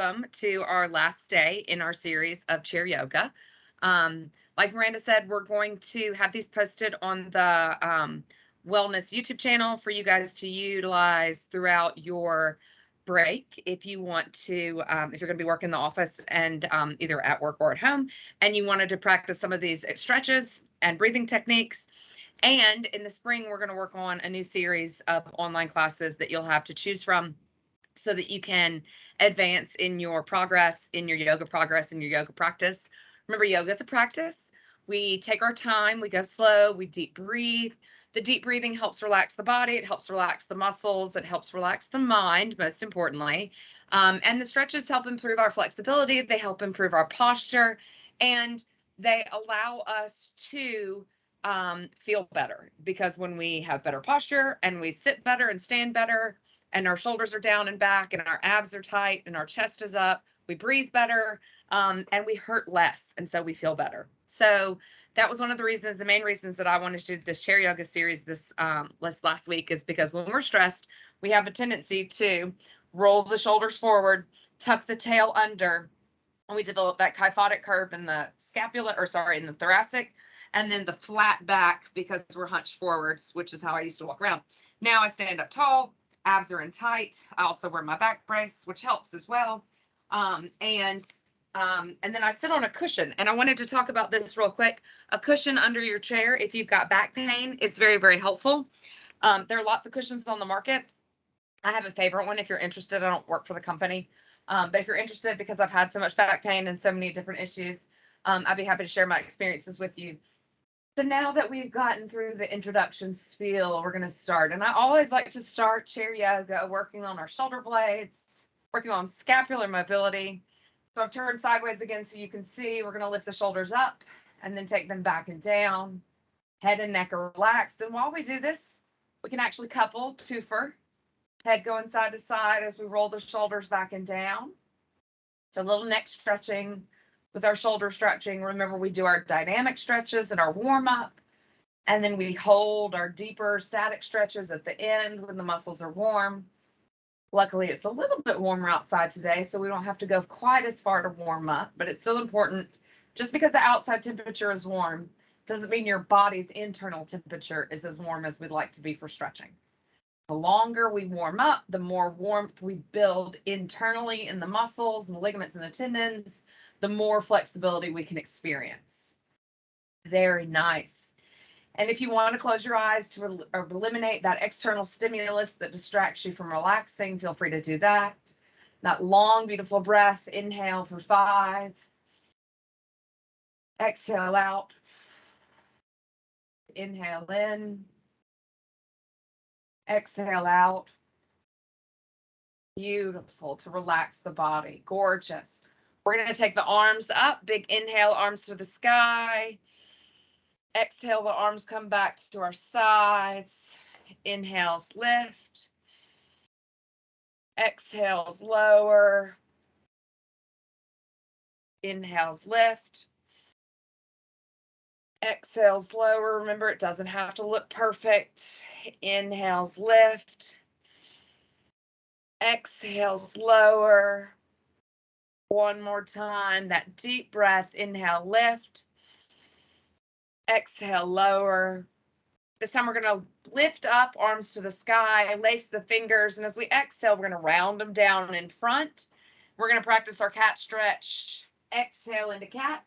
welcome to our last day in our series of chair yoga. Like Miranda said, we're going to have these posted on the wellness YouTube channel for you guys to utilize throughout your break if you want to, if you're going to be working in the office and either at work or at home, and you wanted to practice some of these stretches and breathing techniques. And in the spring, we're going to work on a new series of online classes that you'll have to choose from so that you can advance in your progress, in your yoga progress, in your yoga practice. Remember, yoga is a practice. We take our time, we go slow, we deep breathe. The deep breathing helps relax the body, it helps relax the muscles, it helps relax the mind, most importantly. And the stretches help improve our flexibility, they help improve our posture, and they allow us to feel better, because when we have better posture and we sit better and stand better, and our shoulders are down and back and our abs are tight and our chest is up, we breathe better, and we hurt less, and so we feel better. So that was one of the reasons, the main reasons that I wanted to do this chair yoga series this last week, is because when we're stressed, we have a tendency to roll the shoulders forward, tuck the tail under, and we develop that kyphotic curve in the scapula, or sorry, in the thoracic, and then the flat back because we're hunched forwards, which is how I used to walk around. Now I stand up tall, abs are in tight. I also wear my back brace, which helps as well. And then I sit on a cushion, and I wanted to talk about this real quick. A cushion under your chair, if you've got back pain, is very, very helpful. There are lots of cushions on the market. I have a favorite one if you're interested. I don't work for the company. But if you're interested, because I've had so much back pain and so many different issues, I'd be happy to share my experiences with you. So now that we've gotten through the introduction spiel, we're going to start. And I always like to start chair yoga working on our shoulder blades, working on scapular mobility. So I've turned sideways again so you can see. We're going to lift the shoulders up and then take them back and down. Head and neck are relaxed. And while we do this, we can actually couple twofer. Head going side to side as we roll the shoulders back and down. So a little neck stretching with our shoulder stretching. Remember, we do our dynamic stretches and our warm up, and then we hold our deeper static stretches at the end when the muscles are warm. Luckily, it's a little bit warmer outside today, so we don't have to go quite as far to warm up, but it's still important. Just because the outside temperature is warm doesn't mean your body's internal temperature is as warm as we'd like to be for stretching. The longer we warm up, the more warmth we build internally in the muscles and the ligaments and the tendons, the more flexibility we can experience. Very nice. And if you want to close your eyes to eliminate that external stimulus that distracts you from relaxing, feel free to do that. That long, beautiful breath. Inhale for 5. Exhale out. Inhale in. Exhale out. Beautiful to relax the body. Gorgeous. We're going to take the arms up. Big inhale, arms to the sky. Exhale, the arms come back to our sides. Inhales, lift. Exhales, lower. Inhales, lift. Exhales, lower. Remember, it doesn't have to look perfect. Inhales, lift. Exhales, lower. One more time, that deep breath. Inhale, lift. Exhale, lower. This time we're going to lift up, arms to the sky, lace the fingers, and as we exhale, we're going to round them down in front. We're going to practice our cat stretch. Exhale into cat.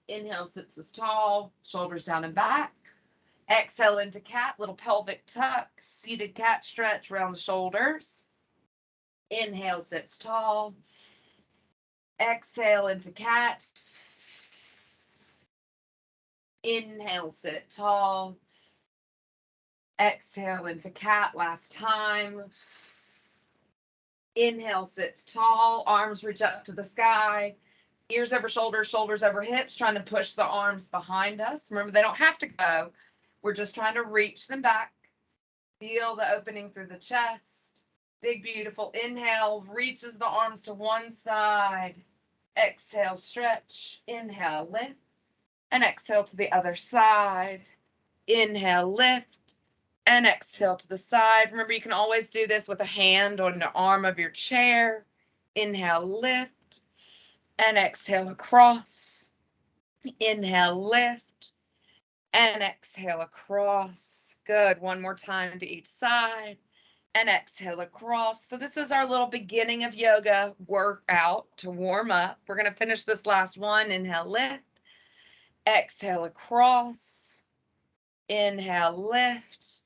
Inhale, sits as tall, shoulders down and back. Exhale into cat, little pelvic tuck, seated cat stretch, round the shoulders. Inhale, sits tall. Exhale into cat. Inhale, sit tall. Exhale into cat, last time. Inhale, sits tall, arms reach up to the sky. Ears over shoulders, shoulders over hips, trying to push the arms behind us. Remember, they don't have to go. We're just trying to reach them back. Feel the opening through the chest. Big, beautiful inhale, reaches the arms to one side. Exhale, stretch. Inhale, lift. And exhale to the other side. Inhale, lift. And exhale to the side. Remember, you can always do this with a hand on the arm of your chair. Inhale, lift, and exhale across. Inhale, lift, and exhale across. Good. One more time to each side, and exhale across. So this is our little beginning of yoga workout to warm up. We're going to finish this last one. Inhale, lift, exhale across. Inhale, lift,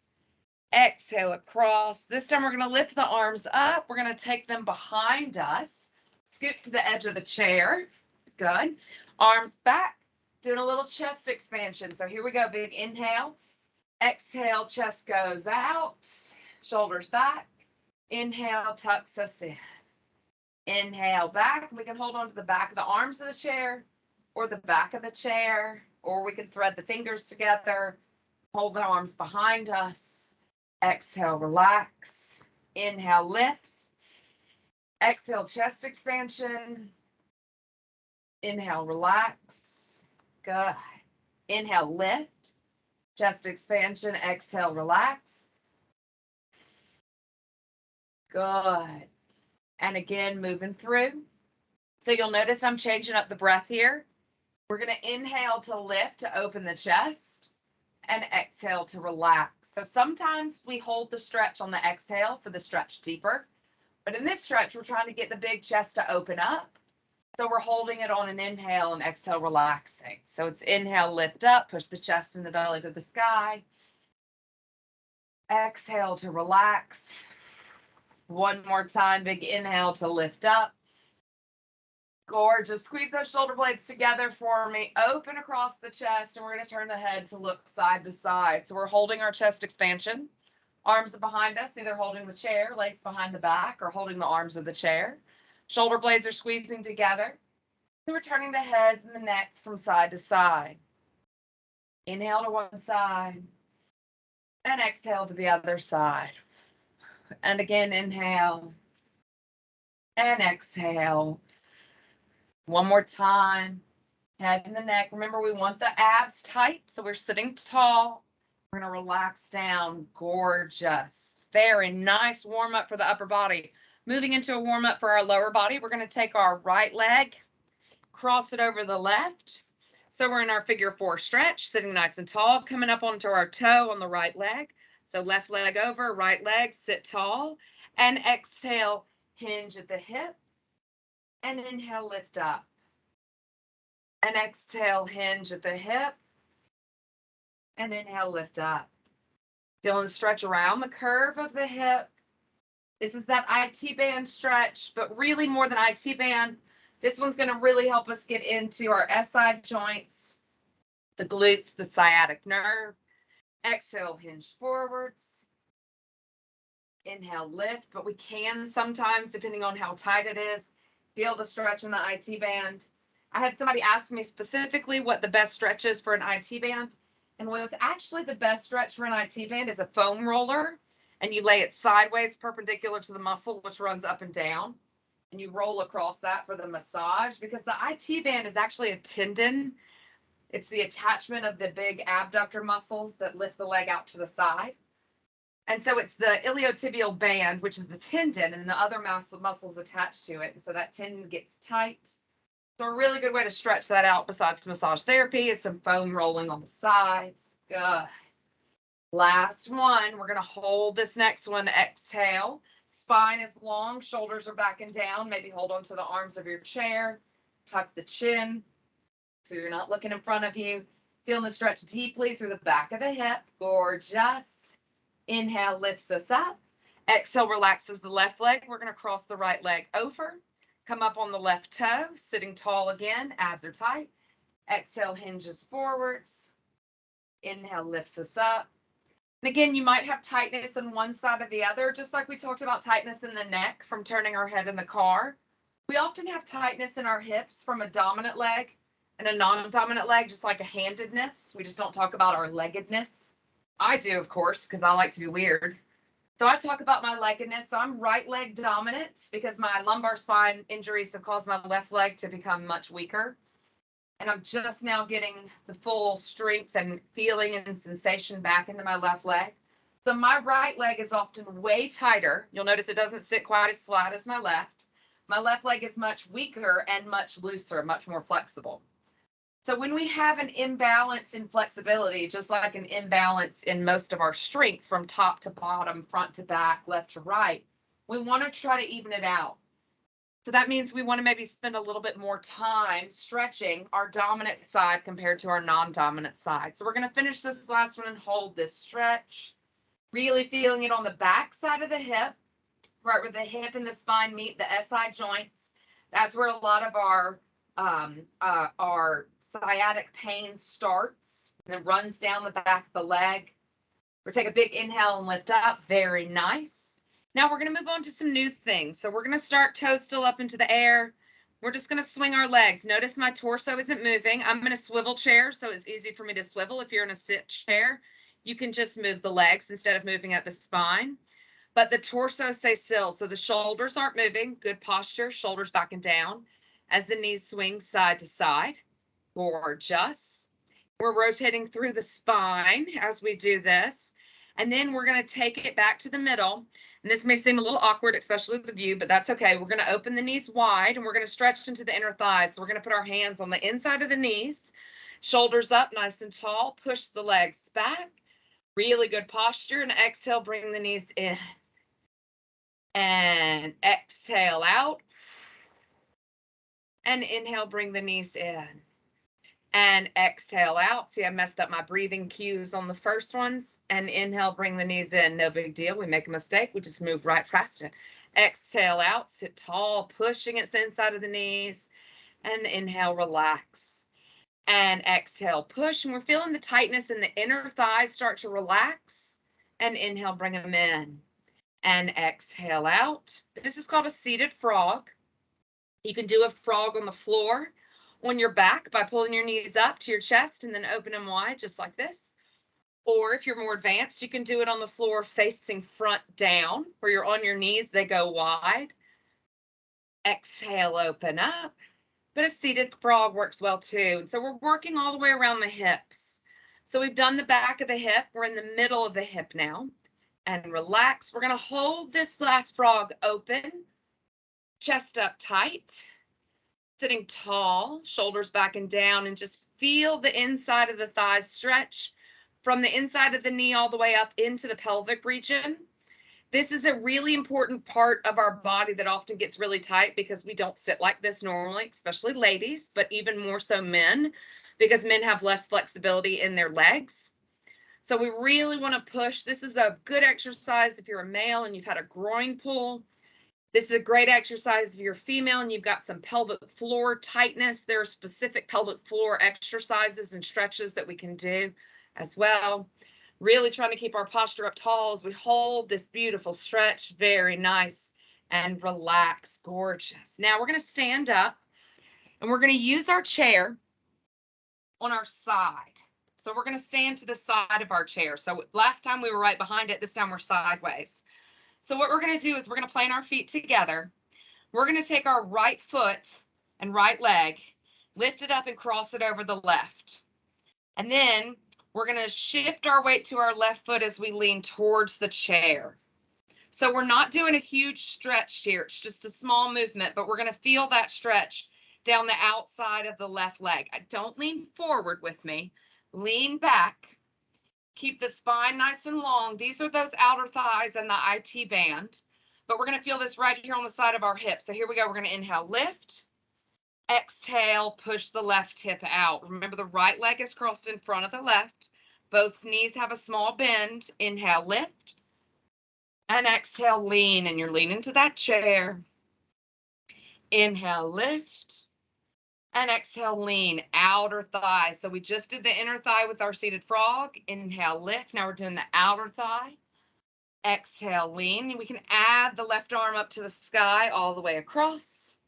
exhale across. This time we're going to lift the arms up. We're going to take them behind us. Scoot to the edge of the chair. Good. Arms back. Doing a little chest expansion. So here we go. Big inhale. Exhale, chest goes out. Shoulders back. Inhale, tucks us in. Inhale, back. We can hold on to the back of the arms of the chair or the back of the chair, or we can thread the fingers together. Hold the arms behind us. Exhale, relax. Inhale, lifts. Exhale, chest expansion. Inhale, relax. Good. Inhale, lift. Chest expansion. Exhale, relax. Good. And again, moving through. So you'll notice I'm changing up the breath here. We're going to inhale to lift, to open the chest, and exhale to relax. So sometimes we hold the stretch on the exhale for the stretch deeper. But in this stretch, we're trying to get the big chest to open up. So we're holding it on an inhale and exhale, relaxing. So it's inhale, lift up, push the chest and the belly to the sky. Exhale to relax. One more time, big inhale to lift up. Gorgeous. Squeeze those shoulder blades together for me. Open across the chest, and we're going to turn the head to look side to side. So we're holding our chest expansion. Arms are behind us, either holding the chair, lace behind the back, or holding the arms of the chair. Shoulder blades are squeezing together. And we're turning the head and the neck from side to side. Inhale to one side, and exhale to the other side. And again, inhale, and exhale. One more time, head and the neck. Remember, we want the abs tight, so we're sitting tall. We're going to relax down. Gorgeous. Very nice warm up for the upper body. Moving into a warm up for our lower body, we're going to take our right leg, cross it over the left. So we're in our figure 4 stretch, sitting nice and tall, coming up onto our toe on the right leg. So left leg over, right leg, sit tall, and exhale, hinge at the hip, and inhale, lift up. And exhale, hinge at the hip, and inhale, lift up. Feeling the stretch around the curve of the hip. This is that IT band stretch, but really more than IT band, this one's going to really help us get into our SI joints, the glutes, the sciatic nerve. Exhale, hinge forwards. Inhale, lift, but we can sometimes, depending on how tight it is, feel the stretch in the IT band. I had somebody ask me specifically what the best stretch is for an IT band. And what's actually the best stretch for an IT band is a foam roller. And you lay it sideways, perpendicular to the muscle, which runs up and down. And you roll across that for the massage, because the IT band is actually a tendon. It's the attachment of the big abductor muscles that lift the leg out to the side. And so it's the iliotibial band, which is the tendon, and the other muscles attached to it. And so that tendon gets tight. So a really good way to stretch that out besides massage therapy is some foam rolling on the sides. Good. Last one. We're going to hold this next one. Exhale. Spine is long. Shoulders are back and down. Maybe hold on to the arms of your chair. Tuck the chin so you're not looking in front of you. Feeling the stretch deeply through the back of the hip. Gorgeous. Inhale lifts us up. Exhale relaxes the left leg. We're going to cross the right leg over. Come up on the left toe, sitting tall again, abs are tight. Exhale, hinges forwards. Inhale, lifts us up. And again, you might have tightness on one side or the other, just like we talked about tightness in the neck from turning our head in the car. We often have tightness in our hips from a dominant leg and a non-dominant leg, just like a handedness. We just don't talk about our leggedness. I do, of course, because I like to be weird. So I talk about my leggedness. So I'm right leg dominant because my lumbar spine injuries have caused my left leg to become much weaker. And I'm just now getting the full strength and feeling and sensation back into my left leg. So my right leg is often way tighter. You'll notice it doesn't sit quite as flat as my left. My left leg is much weaker and much looser, much more flexible. So when we have an imbalance in flexibility, just like an imbalance in most of our strength from top to bottom, front to back, left to right, we want to try to even it out. So that means we want to maybe spend a little bit more time stretching our dominant side compared to our non-dominant side. So we're going to finish this last one and hold this stretch, really feeling it on the back side of the hip, right where the hip and the spine meet, the SI joints. That's where a lot of our sciatic pain starts and then runs down the back of the leg. We'll take a big inhale and lift up. Very nice. Now we're going to move on to some new things. So we're going to start toes still up into the air. We're just going to swing our legs. Notice my torso isn't moving. I'm in a swivel chair, so it's easy for me to swivel. If you're in a sit chair, you can just move the legs instead of moving at the spine. But the torso stays still, so the shoulders aren't moving. Good posture, shoulders back and down as the knees swing side to side. Gorgeous. We're rotating through the spine as we do this. And then we're going to take it back to the middle. And this may seem a little awkward, especially the view, but that's okay. We're going to open the knees wide and we're going to stretch into the inner thighs. So we're going to put our hands on the inside of the knees, shoulders up nice and tall, push the legs back. Really good posture, and exhale, bring the knees in. And exhale out. And inhale, bring the knees in. And exhale out. See, I messed up my breathing cues on the first ones. And inhale, bring the knees in. No big deal. We make a mistake. We just move right past it. Exhale out, sit tall, pushing it to the inside of the knees. And inhale, relax. And exhale, push. And we're feeling the tightness in the inner thighs start to relax. And inhale, bring them in. And exhale out. This is called a seated frog. You can do a frog on the floor, on your back by pulling your knees up to your chest and then open them wide, just like this. Or if you're more advanced, you can do it on the floor facing front down, where you're on your knees, they go wide. Exhale, open up. But a seated frog works well too. And so we're working all the way around the hips. So we've done the back of the hip. We're in the middle of the hip now. And relax. We're going to hold this last frog open, chest up tight, sitting tall, shoulders back and down, and just feel the inside of the thighs stretch from the inside of the knee all the way up into the pelvic region. This is a really important part of our body that often gets really tight because we don't sit like this normally, especially ladies, but even more so men, because men have less flexibility in their legs. So we really want to push. This is a good exercise if you're a male and you've had a groin pull. This is a great exercise if you're female and you've got some pelvic floor tightness. There are specific pelvic floor exercises and stretches that we can do as well. Really trying to keep our posture up tall as we hold this beautiful stretch. Very nice. And relax. Gorgeous. Now we're going to stand up and we're going to use our chair on our side. So we're going to stand to the side of our chair. So last time we were right behind it. This time we're sideways. So what we're going to do is we're going to plant our feet together. We're going to take our right foot and right leg, lift it up and cross it over the left. And then we're going to shift our weight to our left foot as we lean towards the chair. So we're not doing a huge stretch here. It's just a small movement, but we're going to feel that stretch down the outside of the left leg. Don't lean forward with me. Lean back. Keep the spine nice and long. These are those outer thighs and the IT band. But we're going to feel this right here on the side of our hip. So here we go. We're going to inhale, lift. Exhale, push the left hip out. Remember, the right leg is crossed in front of the left. Both knees have a small bend. Inhale, lift. And exhale, lean. And you're leaning to that chair. Inhale, lift. And exhale, lean, outer thigh. So we just did the inner thigh with our seated frog. Inhale, lift. Now we're doing the outer thigh. Exhale, lean. We can add the left arm up to the sky all the way across.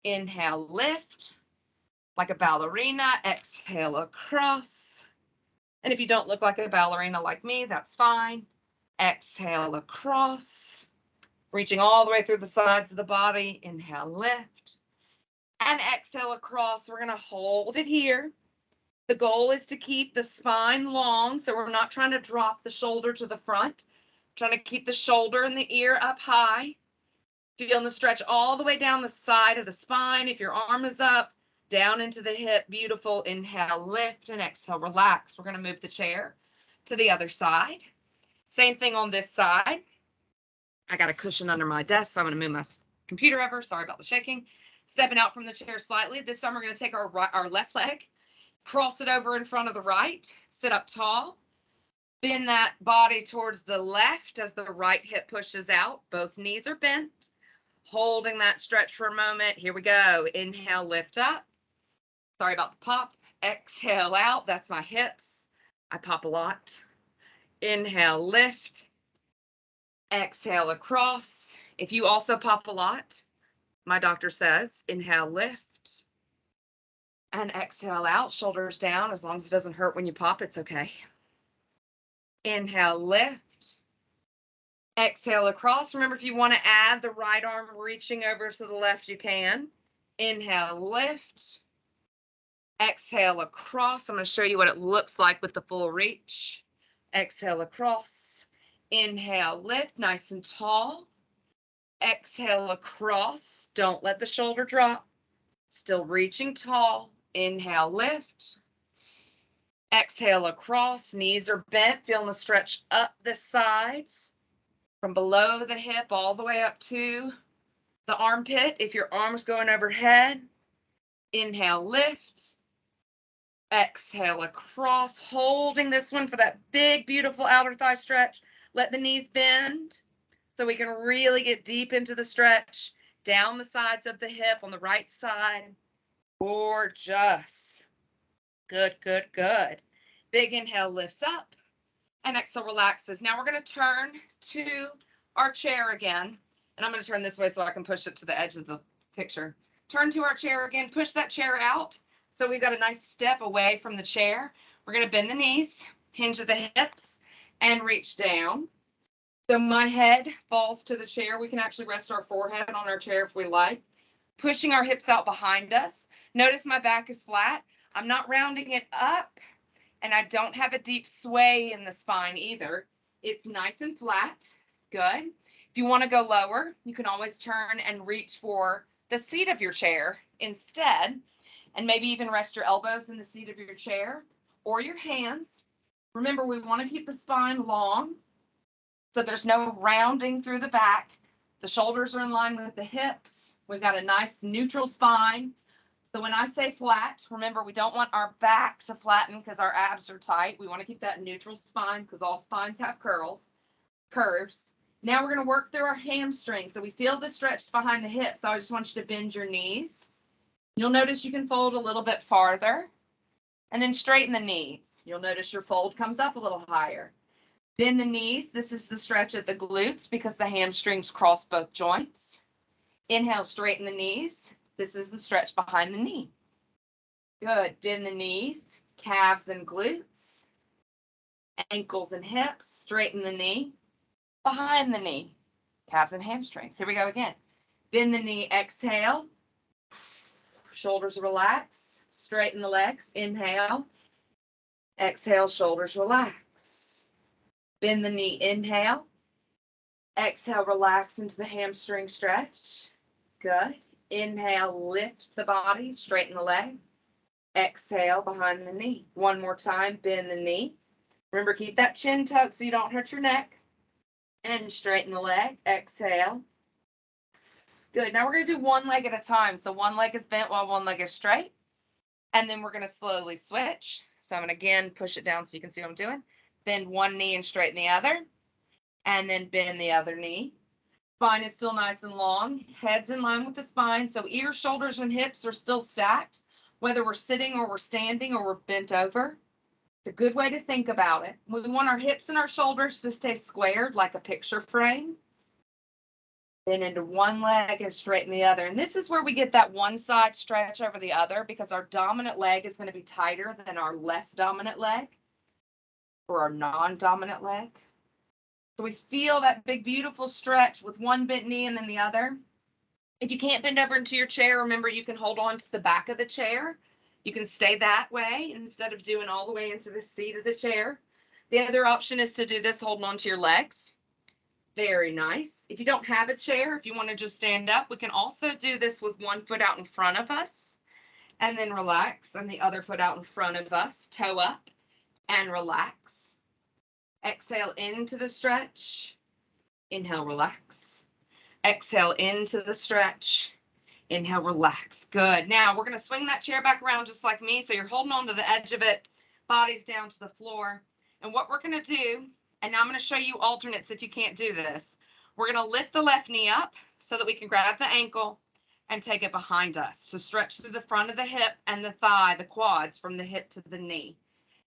Inhale, lift. Like a ballerina. Exhale, across. And if you don't look like a ballerina like me, that's fine. Exhale, across. Reaching all the way through the sides of the body. Inhale, lift. And exhale across. We're going to hold it here. The goal is to keep the spine long, so we're not trying to drop the shoulder to the front. Trying to keep the shoulder and the ear up high. Feeling the stretch all the way down the side of the spine. If your arm is up, down into the hip. Beautiful. Inhale, lift, and exhale, relax. We're going to move the chair to the other side. Same thing on this side. I got a cushion under my desk, so I'm going to move my computer over. Sorry about the shaking. Stepping out from the chair slightly. This time we're going to take our left leg, cross it over in front of the right, sit up tall. Bend that body towards the left as the right hip pushes out. Both knees are bent. Holding that stretch for a moment. Here we go. Inhale, lift up. Sorry about the pop. Exhale out. That's my hips. I pop a lot. Inhale, lift. Exhale across. If you also pop a lot, my doctor says, inhale, lift. And exhale out. Shoulders down. As long as it doesn't hurt when you pop, it's okay. Inhale, lift. Exhale across. Remember, if you want to add the right arm reaching over to the left, you can. Inhale, lift. Exhale across. I'm going to show you what it looks like with the full reach. Exhale across. Inhale, lift, nice and tall. Exhale across. Don't let the shoulder drop. Still reaching tall. Inhale, lift. Exhale across. Knees are bent. Feeling the stretch up the sides. From below the hip all the way up to the armpit. If your arm's going overhead, inhale, lift. Exhale across, holding this one for that big, beautiful outer thigh stretch. Let the knees bend so we can really get deep into the stretch. Down the sides of the hip on the right side. Gorgeous. Good, good, good. Big inhale lifts up. And exhale relaxes. Now we're going to turn to our chair again. And I'm going to turn this way so I can push it to the edge of the picture. Turn to our chair again. Push that chair out. So we've got a nice step away from the chair. We're going to bend the knees, hinge at the hips, and reach down. So my head falls to the chair. We can actually rest our forehead on our chair if we like. Pushing our hips out behind us. Notice my back is flat. I'm not rounding it up. And I don't have a deep sway in the spine either. It's nice and flat. Good. If you want to go lower, you can always turn and reach for the seat of your chair instead. And maybe even rest your elbows in the seat of your chair or your hands. Remember, we want to keep the spine long so there's no rounding through the back. The shoulders are in line with the hips. We've got a nice neutral spine. So when I say flat, remember, we don't want our back to flatten because our abs are tight. We want to keep that neutral spine because all spines have curves. Now we're going to work through our hamstrings. So we feel the stretch behind the hips. I just want you to bend your knees. You'll notice you can fold a little bit farther and then straighten the knees. You'll notice your fold comes up a little higher. Bend the knees. This is the stretch at the glutes because the hamstrings cross both joints. Inhale, straighten the knees. This is the stretch behind the knee. Good. Bend the knees, calves and glutes, ankles and hips. Straighten the knee, behind the knee, calves and hamstrings. Here we go again. Bend the knee, exhale. Shoulders relax. Straighten the legs. Inhale. Exhale, shoulders relax. Bend the knee, inhale. Exhale, relax into the hamstring stretch. Good. Inhale, lift the body, straighten the leg. Exhale, behind the knee. One more time, bend the knee. Remember, keep that chin tucked so you don't hurt your neck. And straighten the leg. Exhale. Good. Now we're going to do one leg at a time. So one leg is bent while one leg is straight. And then we're going to slowly switch. So I'm going to again push it down so you can see what I'm doing. Bend one knee and straighten the other. And then bend the other knee. Spine is still nice and long. Head's in line with the spine. So ears, shoulders, and hips are still stacked, whether we're sitting or we're standing or we're bent over. It's a good way to think about it. We want our hips and our shoulders to stay squared like a picture frame. Bend into one leg and straighten the other. And this is where we get that one side stretch over the other because our dominant leg is going to be tighter than our less dominant leg or our non-dominant leg. So we feel that big, beautiful stretch with one bent knee and then the other. If you can't bend over into your chair, remember you can hold on to the back of the chair. You can stay that way instead of doing all the way into the seat of the chair. The other option is to do this holding onto your legs. Very nice. If you don't have a chair, if you want to just stand up, we can also do this with one foot out in front of us and then relax, and the other foot out in front of us, toe up and relax. Exhale into the stretch. Inhale, relax. Exhale into the stretch. Inhale, relax. Good. Now we're going to swing that chair back around just like me. So you're holding on to the edge of it, body's down to the floor. And what we're going to do, and now I'm going to show you alternates if you can't do this. We're going to lift the left knee up so that we can grab the ankle and take it behind us. So stretch through the front of the hip and the thigh, the quads from the hip to the knee.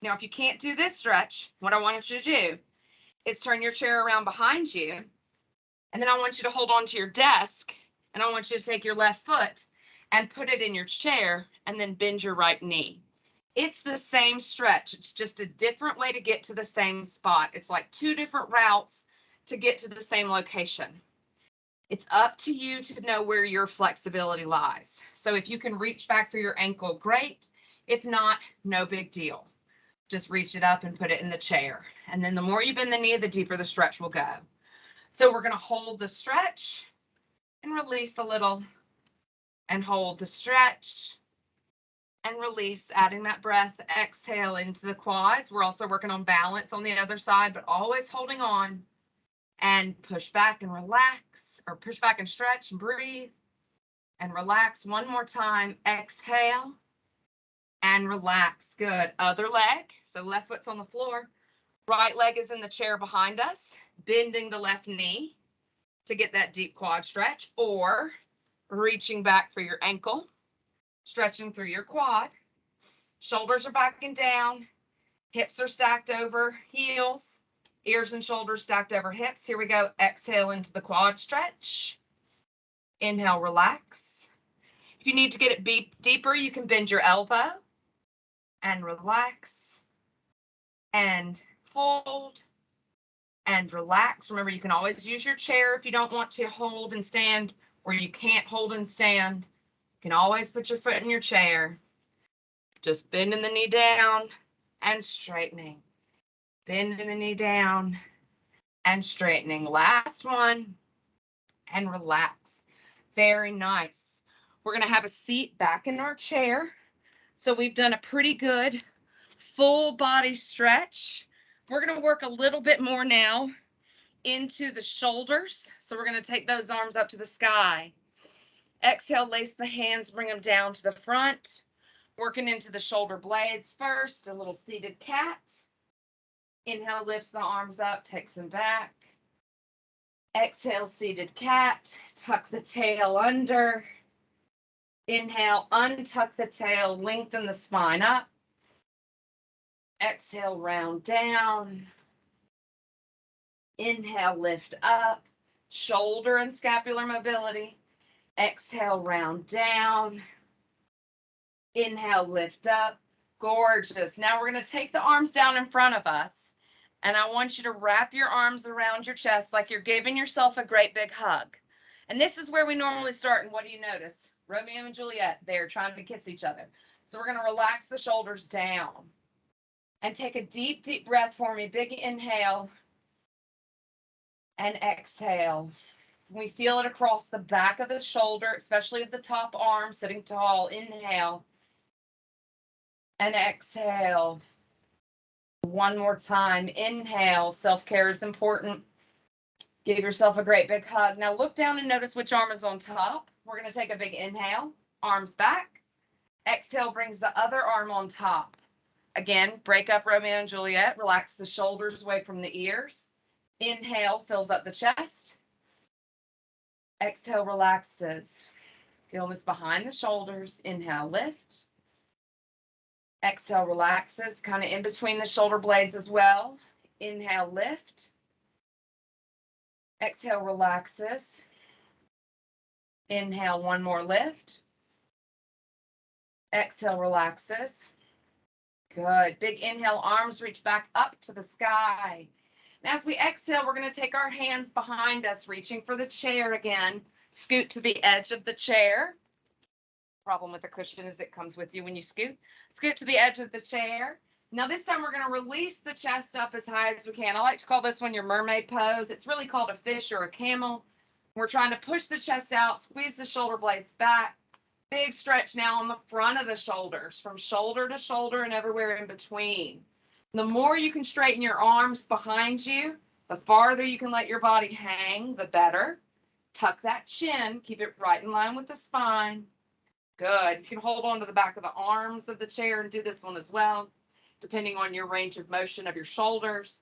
Now, if you can't do this stretch, what I want you to do is turn your chair around behind you. And then I want you to hold on to your desk, and I want you to take your left foot and put it in your chair and then bend your right knee. It's the same stretch. It's just a different way to get to the same spot. It's like two different routes to get to the same location. It's up to you to know where your flexibility lies. So if you can reach back for your ankle, great. If not, no big deal. Just reach it up and put it in the chair. And then the more you bend the knee, the deeper the stretch will go. So we're going to hold the stretch and release a little and hold the stretch and release, adding that breath. Exhale into the quads. We're also working on balance on the other side, but always holding on, and push back and relax, or push back and stretch and breathe and relax. One more time. Exhale and relax. Good. Other leg. So left foot's on the floor. Right leg is in the chair behind us, bending the left knee to get that deep quad stretch, or reaching back for your ankle, stretching through your quad. Shoulders are back and down. Hips are stacked over heels. Ears and shoulders stacked over hips. Here we go. Exhale into the quad stretch. Inhale, relax. If you need to get it deeper, you can bend your elbow and relax and hold and relax. Remember, you can always use your chair if you don't want to hold and stand, or you can't hold and stand. You can always put your foot in your chair. Just bending the knee down and straightening. Bending the knee down and straightening. Last one, and relax. Very nice. We're going to have a seat back in our chair. So we've done a pretty good full body stretch. We're going to work a little bit more now into the shoulders. So we're going to take those arms up to the sky. Exhale, lace the hands, bring them down to the front. Working into the shoulder blades first, a little seated cat. Inhale, lifts the arms up, takes them back. Exhale, seated cat, tuck the tail under. Inhale, untuck the tail, lengthen the spine up. Exhale, round down. Inhale, lift up, shoulder and scapular mobility. Exhale, round down. Inhale, lift up. Gorgeous. Now we're going to take the arms down in front of us. And I want you to wrap your arms around your chest like you're giving yourself a great big hug. And this is where we normally start. And what do you notice? Romeo and Juliet, they're trying to kiss each other. So we're going to relax the shoulders down. And take a deep, deep breath for me. Big inhale. And exhale. We feel it across the back of the shoulder, especially at the top arm, sitting tall. Inhale. And exhale. One more time. Inhale. Self-care is important. Give yourself a great big hug. Now look down and notice which arm is on top. We're going to take a big inhale. Arms back. Exhale brings the other arm on top. Again, break up Romeo and Juliet. Relax the shoulders away from the ears. Inhale fills up the chest. Exhale relaxes. Feel this behind the shoulders. Inhale, lift. Exhale, relaxes, kind of in between the shoulder blades as well. Inhale, lift. Exhale, relaxes. Inhale, one more lift. Exhale, relaxes. Good. Big inhale, arms reach back up to the sky. And as we exhale, we're going to take our hands behind us, reaching for the chair again. Scoot to the edge of the chair. Problem with the cushion is it comes with you when you scoot. Scoot to the edge of the chair. Now this time we're going to release the chest up as high as we can. I like to call this one your mermaid pose. It's really called a fish or a camel. We're trying to push the chest out, squeeze the shoulder blades back. Big stretch now on the front of the shoulders, from shoulder to shoulder and everywhere in between. The more you can straighten your arms behind you, the farther you can let your body hang, the better. Tuck that chin, keep it right in line with the spine. Good. You can hold on to the back of the arms of the chair and do this one as well, depending on your range of motion of your shoulders.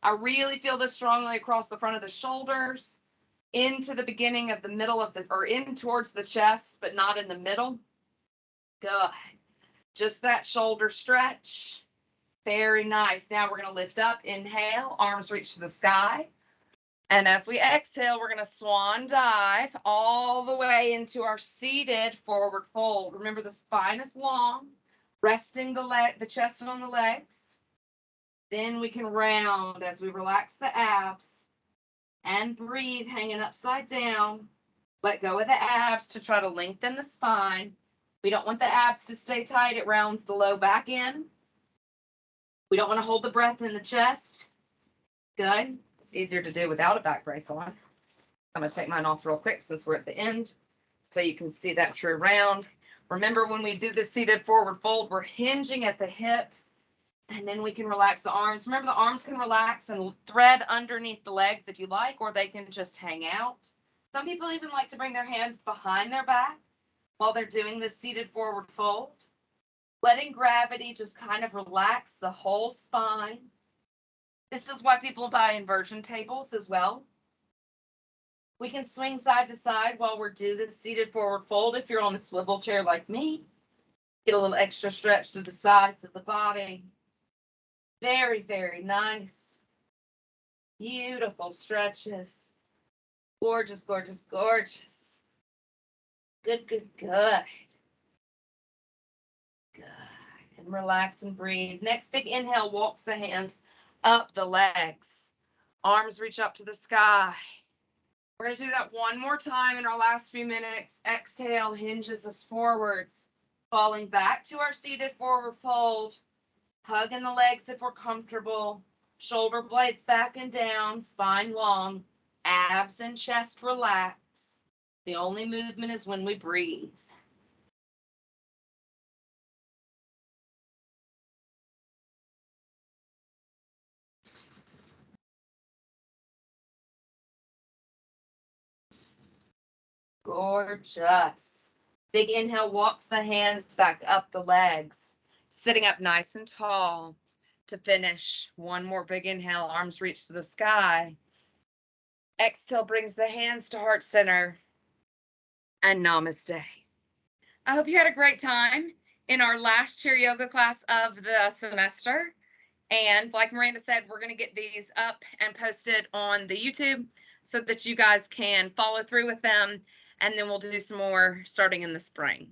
I really feel this strongly across the front of the shoulders, into the beginning of the middle of the, or in towards the chest, but not in the middle. Good. Just that shoulder stretch. Very nice. Now we're going to lift up. Inhale, arms reach to the sky. And as we exhale, we're going to swan dive all the way into our seated forward fold. Remember, the spine is long, resting the chest on the legs. Then we can round as we relax the abs and breathe, hanging upside down. Let go of the abs to try to lengthen the spine. We don't want the abs to stay tight. It rounds the low back in. We don't want to hold the breath in the chest. Good. It's easier to do without a back brace on. I'm going to take mine off real quick since we're at the end, so you can see that true round. Remember, when we do the seated forward fold, we're hinging at the hip, and then we can relax the arms. Remember, the arms can relax and thread underneath the legs if you like, or they can just hang out. Some people even like to bring their hands behind their back while they're doing this seated forward fold. Letting gravity just kind of relax the whole spine. This is why people buy inversion tables as well. We can swing side to side while we're doing this seated forward fold. If you're on a swivel chair like me, get a little extra stretch to the sides of the body. Very, very nice. Beautiful stretches. Gorgeous, gorgeous, gorgeous. Good, good, good. Good. And relax and breathe. Next big inhale, walks the hands up the legs. Arms reach up to the sky. We're going to do that one more time in our last few minutes. Exhale, hinges us forwards, falling back to our seated forward fold. Hugging the legs if we're comfortable. Shoulder blades back and down, spine long, abs and chest relax. The only movement is when we breathe. Gorgeous. Big inhale, walks the hands back up the legs. Sitting up nice and tall to finish. One more big inhale, arms reach to the sky. Exhale brings the hands to heart center. And namaste. I hope you had a great time in our last chair yoga class of the semester. And like Miranda said, we're going to get these up and posted on the YouTube so that you guys can follow through with them. And then we'll do some more starting in the spring.